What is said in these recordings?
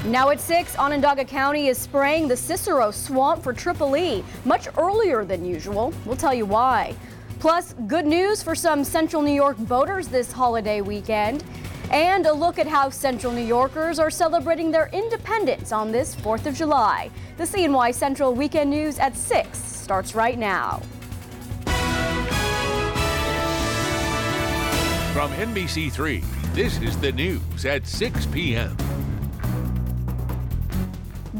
Now at 6, Onondaga County is spraying the Cicero Swamp for Triple E much earlier than usual. We'll tell you why. Plus, good news for some Central New York voters this holiday weekend. And a look at how Central New Yorkers are celebrating their independence on this 4th of July. The CNY Central Weekend News at 6 starts right now. From NBC3, this is the news at 6 p.m.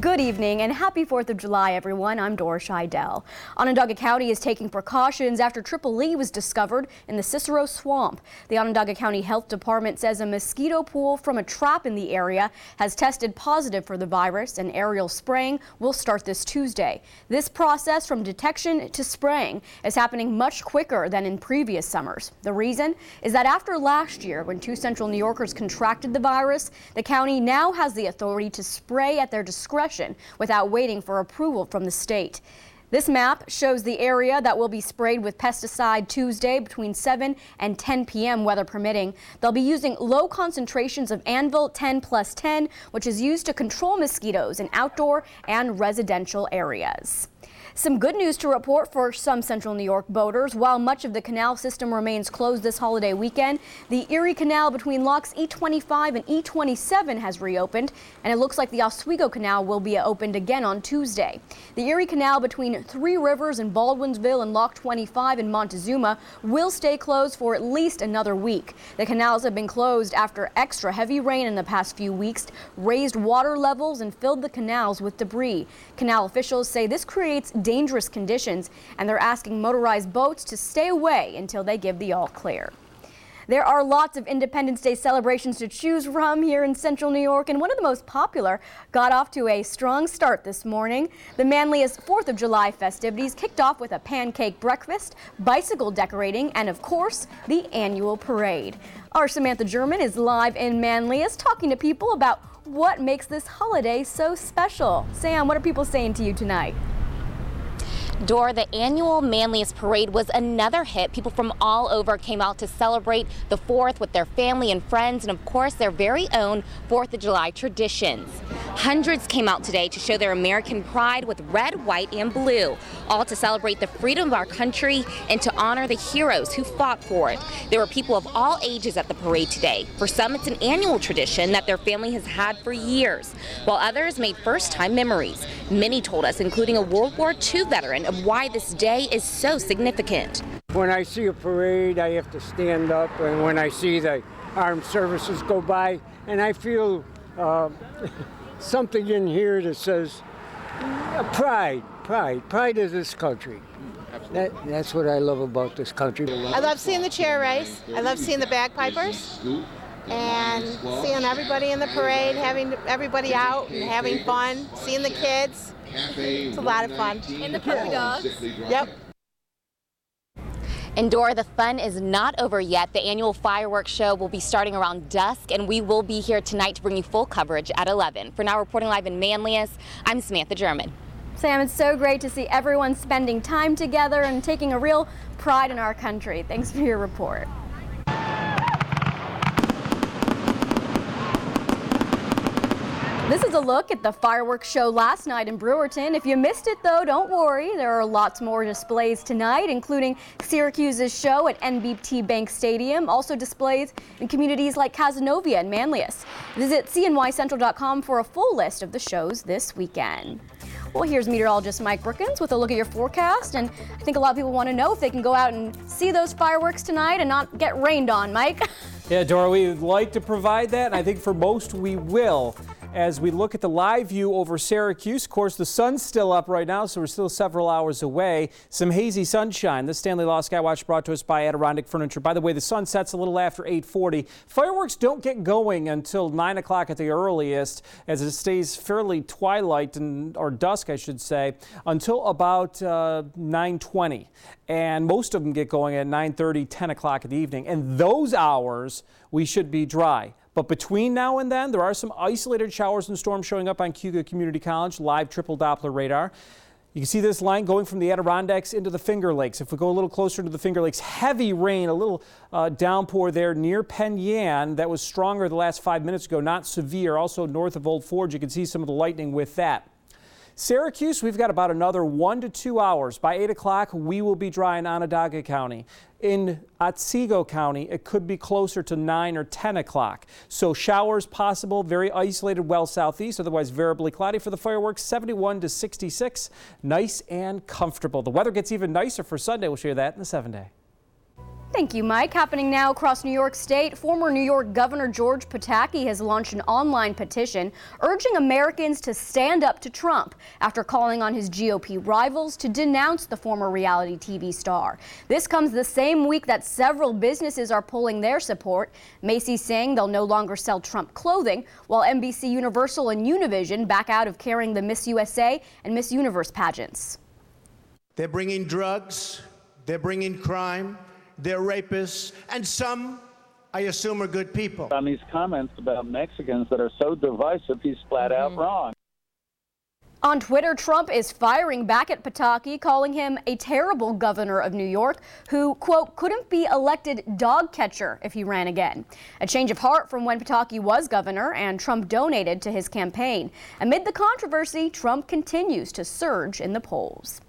Good evening and happy 4th of July, everyone. I'm Dora Scheidel. Onondaga County is taking precautions after Triple E was discovered in the Cicero Swamp. The Onondaga County Health Department says a mosquito pool from a trap in the area has tested positive for the virus, and aerial spraying will start this Tuesday. This process from detection to spraying is happening much quicker than in previous summers. The reason is that after last year, when 2 Central New Yorkers contracted the virus, the county now has the authority to spray at their discretion without waiting for approval from the state. This map shows the area that will be sprayed with pesticide Tuesday between 7 and 10 p.m. weather permitting. They'll be using low concentrations of Anvil 10+10, which is used to control mosquitoes in outdoor and residential areas. Some good news to report for some Central New York boaters. While much of the canal system remains closed this holiday weekend, the Erie Canal between locks E25 and E27 has reopened, and it looks like the Oswego Canal will be opened again on Tuesday. The Erie Canal between Three Rivers and Baldwinsville and Lock 25 in Montezuma will stay closed for at least another week. The canals have been closed after extra heavy rain in the past few weeks raised water levels and filled the canals with debris. Canal officials say this creates dangerous conditions, and they're asking motorized boats to stay away until they give the all clear. There are lots of Independence Day celebrations to choose from here in Central New York, and one of the most popular got off to a strong start this morning. The manliest 4th of July festivities kicked off with a pancake breakfast, bicycle decorating, and of course, the annual parade. Our Samantha German is live in Manlius talking to people about what makes this holiday so special. Sam, what are people saying to you tonight? Dora, the annual Manlius Parade was another hit. People from all over came out to celebrate the 4th with their family and friends, and of course their very own 4th of July traditions. Hundreds came out today to show their American pride with red, white, and blue, all to celebrate the freedom of our country and to honor the heroes who fought for it. There were people of all ages at the parade today. For some, it's an annual tradition that their family has had for years, while others made first-time memories. Many told us, including a World War II veteran, of why this day is so significant. When I see a parade, I have to stand up, and when I see the armed services go by, and I feel something in here that says pride of this country. That's what I love about this country. I love seeing the chair race. I love seeing the bagpipers and seeing everybody in the parade, having everybody out and having fun, seeing the kids. It's a lot of fun. And the puppy dogs. Yep. And Dora, the fun is not over yet. The annual fireworks show will be starting around dusk, and we will be here tonight to bring you full coverage at 11. For now, reporting live in Manlius, I'm Samantha German. Sam, it's so great to see everyone spending time together and taking a real pride in our country. Thanks for your report. This is a look at the fireworks show last night in Brewerton. If you missed it, though, don't worry. There are lots more displays tonight, including Syracuse's show at NBT Bank Stadium, also displays in communities like Cazenovia and Manlius. Visit CNYCentral.com for a full list of the shows this weekend. Well, here's meteorologist Mike Brookins with a look at your forecast, and I think a lot of people want to know if they can go out and see those fireworks tonight and not get rained on, Mike. Yeah, Dora, we would like to provide that, and I think for most we will. As we look at the live view over Syracuse, of course, the sun's still up right now, so we're still several hours away. Some hazy sunshine. This Stanley Law Skywatch brought to us by Adirondack Furniture. By the way, the sun sets a little after 8:40. Fireworks don't get going until 9 o'clock at the earliest, as it stays fairly twilight, or dusk, I should say, until about 9:20. And most of them get going at 9:30, 10 o'clock in the evening. And those hours, we should be dry. But between now and then, there are some isolated showers and storms showing up on Cayuga Community College, live triple Doppler radar. You can see this line going from the Adirondacks into the Finger Lakes. If we go a little closer to the Finger Lakes, heavy rain, a little downpour there near Penn Yan. That was stronger the last 5 minutes ago, not severe. Also north of Old Forge, you can see some of the lightning with that. Syracuse, we've got about another 1 to 2 hours. By 8 o'clock, we will be dry in Onondaga County. In Otsego County, it could be closer to 9 or 10 o'clock. So showers possible, very isolated well southeast, otherwise variably cloudy for the fireworks, 71 to 66. Nice and comfortable. The weather gets even nicer for Sunday. We'll show you that in the 7-day. Thank you, Mike. Happening now across New York State, former New York Governor George Pataki has launched an online petition urging Americans to stand up to Trump after calling on his GOP rivals to denounce the former reality TV star. This comes the same week that several businesses are pulling their support. Macy's saying they'll no longer sell Trump clothing, while NBC Universal and Univision back out of carrying the Miss USA and Miss Universe pageants. They're bringing drugs, they're bringing crime, they're rapists, and some, I assume, are good people. On these comments about Mexicans that are so divisive, he's flat out wrong. On Twitter, Trump is firing back at Pataki, calling him a terrible governor of New York who, quote, couldn't be elected dog catcher if he ran again. A change of heart from when Pataki was governor and Trump donated to his campaign. Amid the controversy, Trump continues to surge in the polls.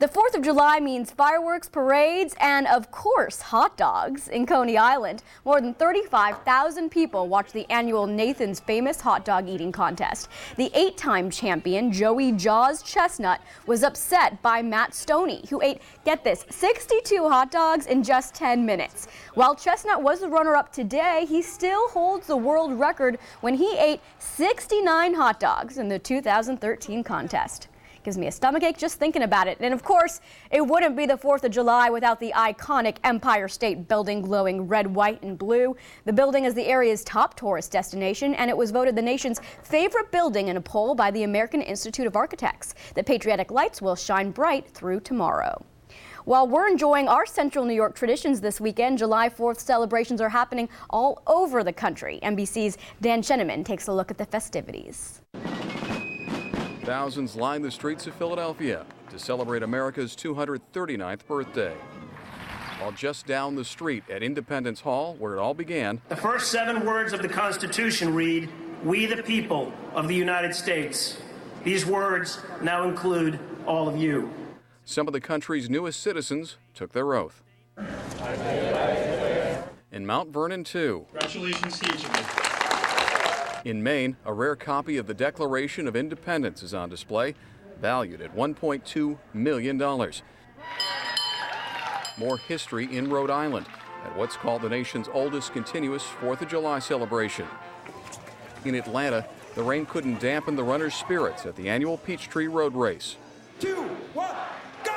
The 4th of July means fireworks, parades, and, of course, hot dogs in Coney Island. More than 35,000 people watch the annual Nathan's Famous Hot Dog Eating Contest. The 8-time champion, Joey Jaws Chestnut, was upset by Matt Stoney, who ate, get this, 62 hot dogs in just 10 minutes. While Chestnut was the runner-up today, he still holds the world record when he ate 69 hot dogs in the 2013 contest. Gives me a stomachache just thinking about it. And of course, it wouldn't be the 4th of July without the iconic Empire State Building glowing red, white, and blue. The building is the area's top tourist destination, and it was voted the nation's favorite building in a poll by the American Institute of Architects. The patriotic lights will shine bright through tomorrow. While we're enjoying our Central New York traditions this weekend, July 4th celebrations are happening all over the country. NBC's Dan Scheneman takes a look at the festivities. Thousands line the streets of Philadelphia to celebrate America's 239th birthday. While just down the street at Independence Hall, where it all began, the first 7 words of the Constitution read, "We the people of the United States." These words now include all of you. Some of the country's newest citizens took their oath. In Mount Vernon, too. Congratulations to each of you. In Maine, a rare copy of the Declaration of Independence is on display, valued at $1.2 million. More history in Rhode Island at what's called the nation's oldest continuous 4th of July celebration. In Atlanta, the rain couldn't dampen the runners' spirits at the annual Peachtree Road Race. 2, 1, go!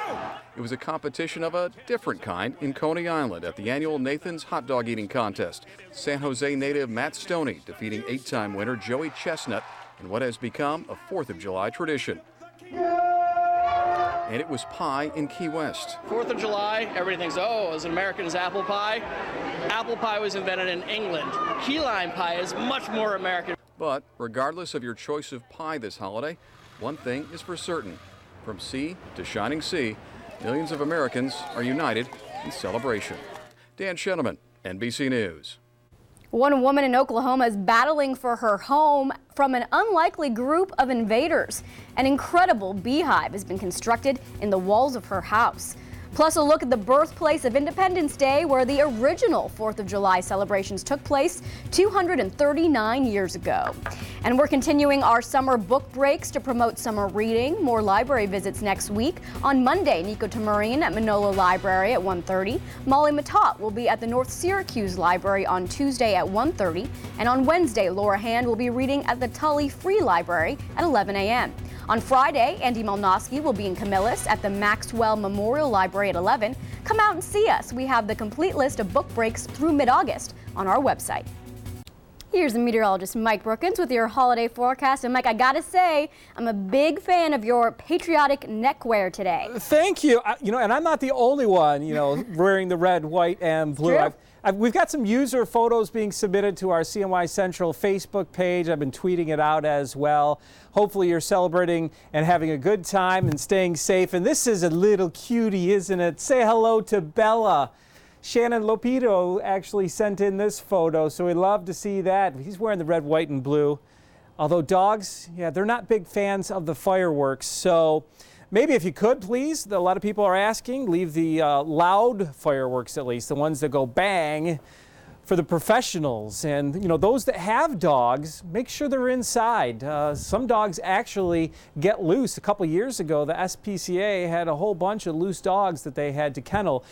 It was a competition of a different kind in Coney Island at the annual Nathan's Hot Dog Eating Contest. San Jose native Matt Stoney defeating 8-time winner Joey Chestnut in what has become a 4th of July tradition. And it was pie in Key West. 4th of July, everybody thinks, oh, as an American is apple pie. Apple pie was invented in England. Key lime pie is much more American. But regardless of your choice of pie this holiday, one thing is for certain. From sea to shining sea, millions of Americans are united in celebration. Dan Scheneman, NBC News. One woman in Oklahoma is battling for her home from an unlikely group of invaders. An incredible beehive has been constructed in the walls of her house. Plus, a look at the birthplace of Independence Day, where the original 4th of July celebrations took place 239 years ago. And we're continuing our summer book breaks to promote summer reading. More library visits next week. On Monday, Nico Tamarine at Manolo Library at 1:30. Molly Matot will be at the North Syracuse Library on Tuesday at 1:30. And on Wednesday, Laura Hand will be reading at the Tully Free Library at 11 a.m. On Friday, Andy Malnosky will be in Camillus at the Maxwell Memorial Library at 11. Come out and see us. We have the complete list of book breaks through mid-August on our website. Here's the meteorologist Mike Brookins with your holiday forecast. And Mike, I gotta say, I'm a big fan of your patriotic neckwear today. Thank you. And I'm not the only one, wearing the red, white, and blue. We've got some user photos being submitted to our CNY Central Facebook page. I've been tweeting it out as well. Hopefully you're celebrating and having a good time and staying safe. And this is a little cutie, isn't it? Say hello to Bella. Shannon Lopito actually sent in this photo, so we'd love to see that. He's wearing the red, white, and blue. Although dogs, yeah, they're not big fans of the fireworks, so maybe if you could, please, a lot of people are asking, leave the loud fireworks at least, the ones that go bang, for the professionals. And, you know, those that have dogs, make sure they're inside. Some dogs actually get loose. A couple years ago, the SPCA had a whole bunch of loose dogs that they had to kennel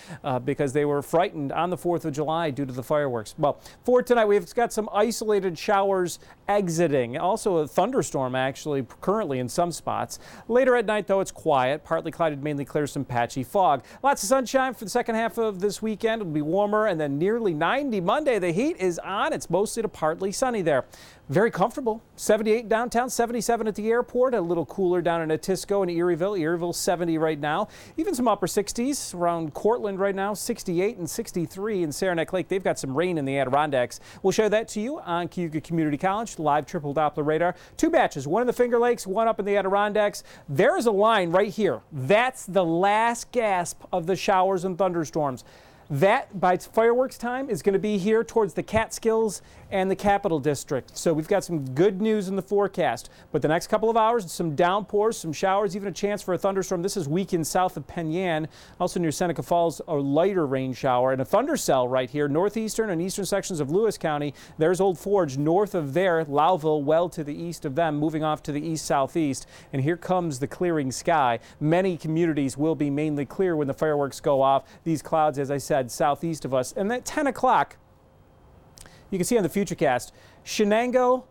because they were frightened on the 4th of July due to the fireworks. Well, for tonight, we've got some isolated showers exiting. Also a thunderstorm actually currently in some spots. Later at night, though, it's quiet. Partly clouded, mainly clear, some patchy fog. Lots of sunshine for the second half of this weekend. It'll be warmer and then nearly 90 Monday. The heat is on. It's mostly to partly sunny there. Very comfortable. 78 downtown, 77 at the airport. A little cooler down in Atisco and Erieville. Erieville 70 right now. Even some upper 60s around Cortland right now. 68 and 63 in Saranac Lake. They've got some rain in the Adirondacks. We'll show that to you on Cayuga Community College. Live triple Doppler radar. Two batches, one in the Finger Lakes, one up in the Adirondacks. There is a line right here. That's the last gasp of the showers and thunderstorms. That, by fireworks time, is going to be here towards the Catskills and the Capital District. So we've got some good news in the forecast. But the next couple of hours, some downpours, some showers, even a chance for a thunderstorm. This is weakened south of Penn Yan. Also near Seneca Falls, a lighter rain shower. And a thundercell right here, northeastern and eastern sections of Lewis County. There's Old Forge. North of there, Lowville, well to the east of them, moving off to the east-southeast. And here comes the clearing sky. Many communities will be mainly clear when the fireworks go off. These clouds, as I said, southeast of us. And at 10 o'clock, you can see on the Futurecast, Shenango,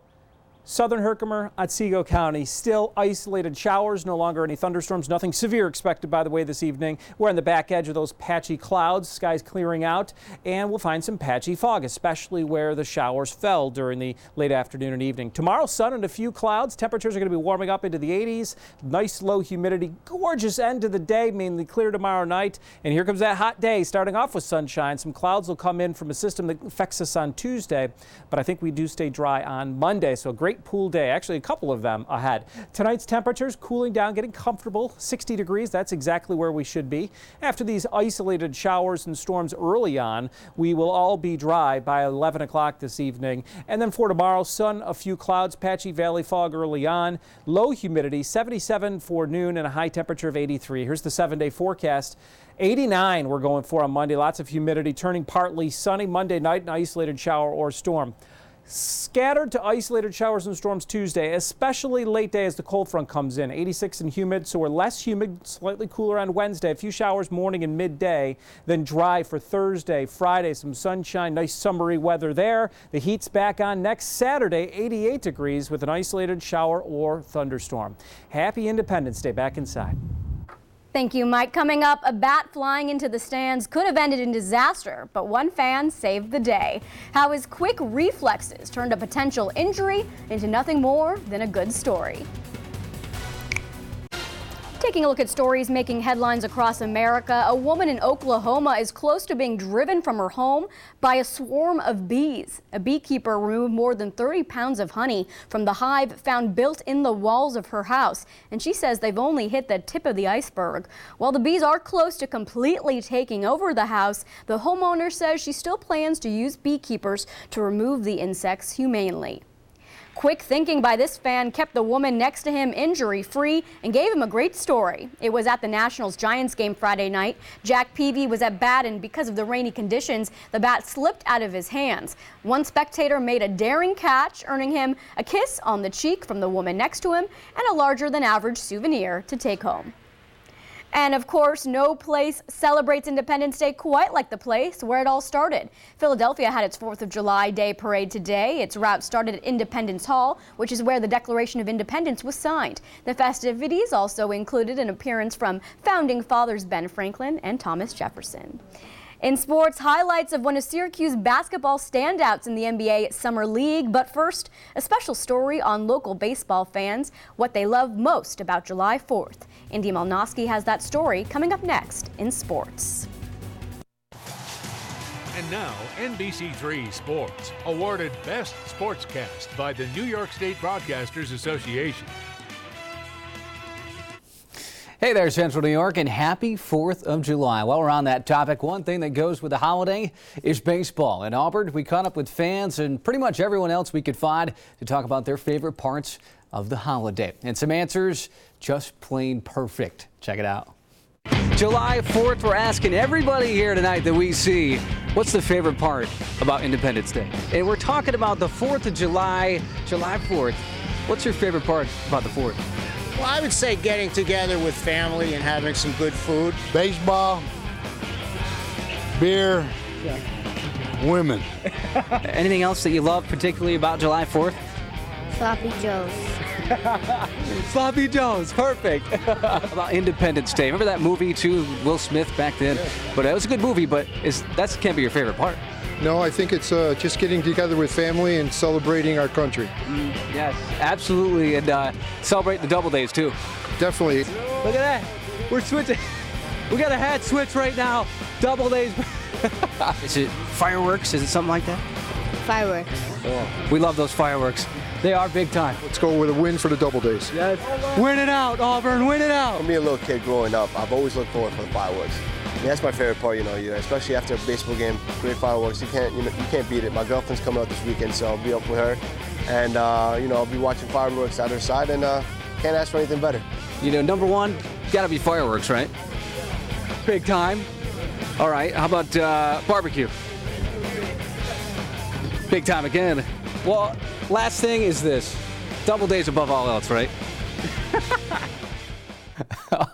Southern Herkimer, Otsego County, still isolated showers, no longer any thunderstorms, nothing severe expected, by the way, this evening. We're on the back edge of those patchy clouds, skies clearing out, and we'll find some patchy fog, especially where the showers fell during the late afternoon and evening. Tomorrow, sun and a few clouds. Temperatures are going to be warming up into the 80s. Nice low humidity, gorgeous end of the day, mainly clear tomorrow night. And here comes that hot day, starting off with sunshine. Some clouds will come in from a system that affects us on Tuesday, but I think we do stay dry on Monday, so a great pool day, actually a couple of them ahead. Tonight's temperatures cooling down, getting comfortable, 60 degrees. That's exactly where we should be. After these isolated showers and storms early on, we will all be dry by 11 o'clock this evening. And then for tomorrow, sun, a few clouds, patchy valley fog early on, low humidity, 77 for noon and a high temperature of 83. Here's the 7-day forecast. 89 we're going for on Monday. Lots of humidity, turning partly sunny Monday night, an isolated shower or storm. Scattered to isolated showers and storms Tuesday, especially late day as the cold front comes in. 86 and humid, so we're less humid, slightly cooler on Wednesday. A few showers morning and midday, then dry for Thursday, Friday, some sunshine, nice summery weather there. The heat's back on next Saturday, 88 degrees with an isolated shower or thunderstorm. Happy Independence Day back inside. Thank you, Mike. Coming up, a bat flying into the stands could have ended in disaster, but one fan saved the day. How his quick reflexes turned a potential injury into nothing more than a good story. Taking a look at stories making headlines across America, a woman in Oklahoma is close to being driven from her home by a swarm of bees. A beekeeper removed more than 30 pounds of honey from the hive found built in the walls of her house, and she says they've only hit the tip of the iceberg. While the bees are close to completely taking over the house, the homeowner says she still plans to use beekeepers to remove the insects humanely. Quick thinking by this fan kept the woman next to him injury-free and gave him a great story. It was at the Nationals-Giants game Friday night. Jack Peavy was at bat, and because of the rainy conditions, the bat slipped out of his hands. One spectator made a daring catch, earning him a kiss on the cheek from the woman next to him and a larger-than-average souvenir to take home. And of course, no place celebrates Independence Day quite like the place where it all started. Philadelphia had its 4th of July Day parade today. Its route started at Independence Hall, which is where the Declaration of Independence was signed. The festivities also included an appearance from founding fathers Ben Franklin and Thomas Jefferson. In sports, highlights of one of Syracuse basketball standouts in the NBA Summer League. But first, a special story on local baseball fans, what they love most about July 4th. Indy Malnosky has that story coming up next in sports. And And now, NBC3 Sports, awarded Best Sportscast by the New York State Broadcasters Association. Hey there, Central New York, and happy 4th of July. While we're on that topic, one thing that goes with the holiday is baseball. In Auburn, we caught up with fans and pretty much everyone else we could find to talk about their favorite parts of the holiday. And some answers just plain perfect. Check it out. July 4th, we're asking everybody here tonight that we see, what's the favorite part about Independence Day? And we're talking about the 4th of July, July 4th. What's your favorite part about the 4th? Well, I would say getting together with family and having some good food. Baseball, beer, women. Anything else that you love particularly about July 4th? Sloppy Joe's. Sloppy Joe's, perfect. About Independence Day. Remember that movie too, Will Smith back then? Yeah. But it was a good movie, but that can't be your favorite part. No, I think it's just getting together with family and celebrating our country. Yes, absolutely, and celebrate the double days too. Definitely. Look at that, we're switching. We got a hat switch right now. Double days. Is it fireworks? Is it something like that? Fireworks. Oh, we love those fireworks. They are big time. Let's go with a win for the double days. Yes. Win it out, Auburn, win it out. For me, a little kid growing up, I've always looked forward for the fireworks. That's my favorite part, especially after a baseball game, great fireworks. You can't beat it. My girlfriend's coming out this weekend, so I'll be up with her, and I'll be watching fireworks at her side, and can't ask for anything better. Number one, gotta be fireworks, right? Big time. All right, how about barbecue? Big time again. Well, last thing is this: double days above all else, right?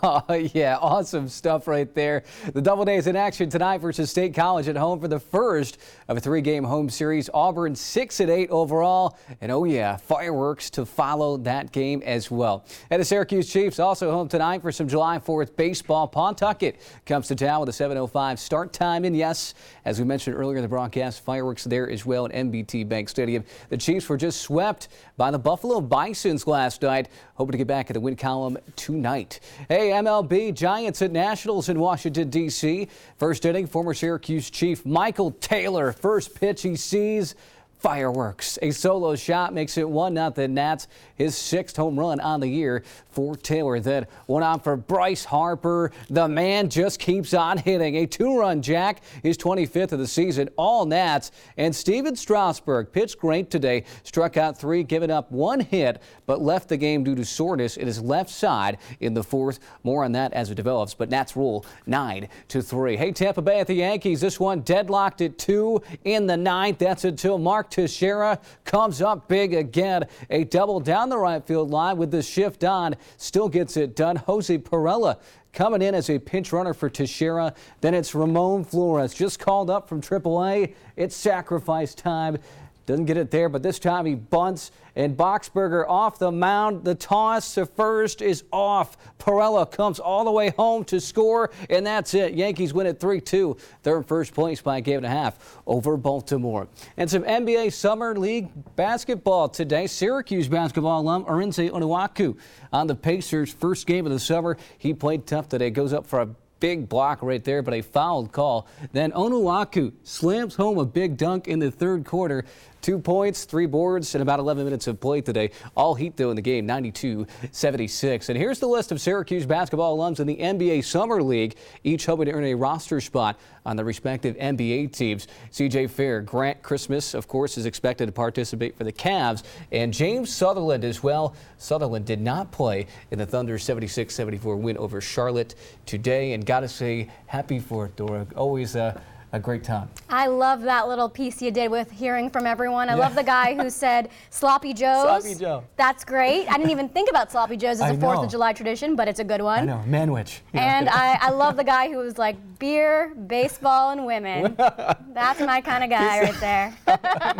Oh, yeah, awesome stuff right there. The double days in action tonight versus State College at home for the first of a 3-game home series. Auburn 6-8 overall, and oh yeah, fireworks to follow that game as well. And the Syracuse Chiefs also home tonight for some July 4th baseball. Pawtucket comes to town with a 7:05 start time, and yes, as we mentioned earlier in the broadcast, fireworks there as well at MBT Bank Stadium. The Chiefs were just swept by the Buffalo Bisons last night, hoping to get back in the win column tonight. Hey, MLB, Giants at Nationals in Washington, D.C. First inning, former Syracuse Chief Michael Taylor. First pitch he sees, fireworks. A solo shot makes it 1-0 Nats. His 6th home run on the year for Taylor. Then one out for Bryce Harper. The man just keeps on hitting. A 2-run jack, his 25th of the season. All Nats. And Steven Strasburg pitched great today. Struck out 3, giving up 1 hit, but left the game due to soreness in his left side in the 4th. More on that as it develops, but Nats rule 9-3. Hey, Tampa Bay at the Yankees. This one deadlocked at 2 in the 9th. That's until Mark Teixeira comes up big again. A double down the right field line with the shift on. Still gets it done. Jose Pirela coming in as a pinch runner for Teixeira. Then it's Ramon Flores just called up from AAA. It's sacrifice time. Doesn't get it there, but this time he bunts, and Boxberger off the mound. The toss to first is off. Pirela comes all the way home to score, and that's it. Yankees win at 3-2. They're in first place by a game and a half over Baltimore. And some NBA Summer League basketball today. Syracuse basketball alum Arinze Onuaku on the Pacers' first game of the summer. He played tough today. Goes up for a big block right there, but a fouled call. Then Onuaku slams home a big dunk in the 3rd quarter. 2 points, 3 boards, and about 11 minutes of play today. All Heat, though, in the game, 92-76. And here's the list of Syracuse basketball alums in the NBA Summer League, each hoping to earn a roster spot on the respective NBA teams. C.J. Fair, Grant Christmas, of course, is expected to participate for the Cavs, and James Sutherland as well. Sutherland did not play in the Thunder's 76-74 win over Charlotte today, and gotta say, happy for it, Dora. Always a great time. I love that little piece you did with hearing from everyone. I love the guy who said Sloppy Joe's. Sloppy Joe. That's great. I didn't even think about Sloppy Joe's as a 4th of July tradition, but it's a good one. I know, Manwich. And I love the guy who was like beer, baseball, and women. That's my kind of guy right there.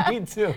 Me too.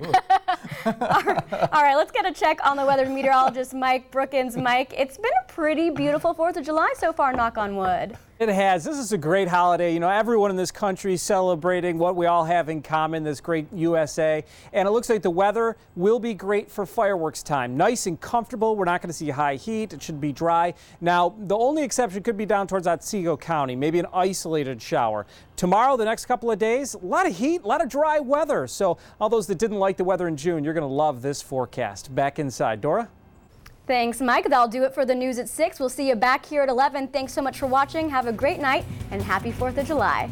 All right, let's get a check on the weather meteorologist Mike Brookins. Mike, it's been a pretty beautiful 4th of July so far, knock on wood. It has. This is a great holiday. You know, everyone in this country celebrating what we all have in common, this great USA. And it looks like the weather will be great for fireworks time. Nice and comfortable. We're not going to see high heat. It should be dry. Now, the only exception could be down towards Otsego County, maybe an isolated shower. Tomorrow, the next couple of days, a lot of heat, a lot of dry weather. So all those that didn't like the weather in June, you're going to love this forecast. Back inside. Dora? Thanks, Mike. That'll do it for the news at 6. We'll see you back here at 11. Thanks so much for watching. Have a great night and happy 4th of July.